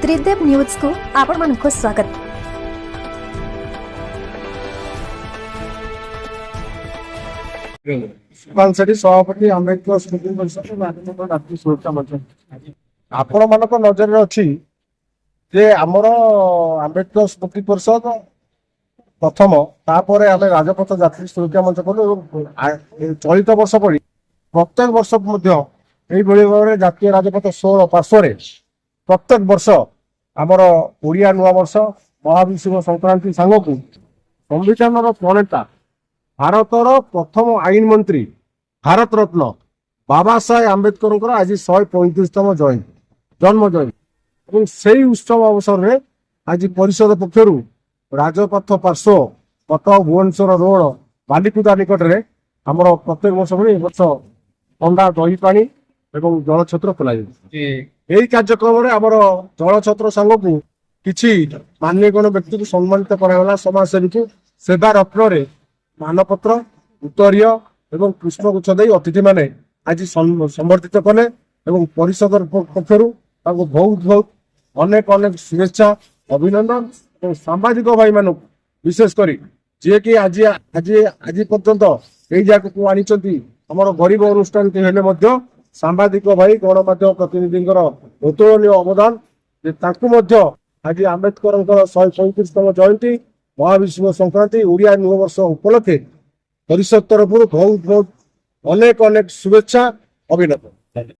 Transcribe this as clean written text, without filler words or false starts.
त्रिदेव news को आपण मानक स्वागत। सभापति आंबेडकर स्मृति परिषद सुरक्षा मंच आपण मानक नजर अच्छी जे आमर आंबेडकर स्मृति परिषद प्रथम तापर आम राजपथ जात्री सुरक्षा मंच कलु चलित वर्ष पड़ी प्रत्येक वर्ष भाव जातीय राजपथ 16 पार्श्व प्रत्येक वर्ष आमर ओडिया नुआ वर्ष महाविश्व संक्रांति सांग को संविधान प्रणेता भारतर प्रथम आईन मंत्री भारत रत्न बाबा साहेब आंबेडकर आज 135तम जन्म जयंती से उत्सव अवसर में आज परिषद पक्षर राजपथ पार्श्व कटक भुवनेश्वर रोड बालिकुदा निकट में आमर प्रत्येक वर्ष भली वर्ष अंडा दही पानी एवं जलछत्र खोल यही कार्यक्रम में आमर जलछत्र सांग को किसी मान्यगण व्यक्ति को सम्मानित कराला समाजसेवी को सेवा रत्न मानपत्र उत्तरीय एवं पुष्पगुच्छ दे अतिथि माने आज संबर्धित कले एवं परिषद पक्षर बहुत बहुत अनेक अनेक शुभेच्छा अभिनंदन और सांबादिक भाई मान विशेषकर जी कि आज आज आज पर्यंत यही जगह को आनी आम गरीब अनुष्ठान हेले सांबादिक भाई गणमाध्यम प्रतिनिधि अतुलनीय अवदान आज आंबेडकर 135तम जयंती महाविश्व संक्रांति ओडिया नुआ वर्ष उपलक्षे परिषद तरफ बहुत बहुत अनेक अनेक शुभेच्छा अभिनंदन।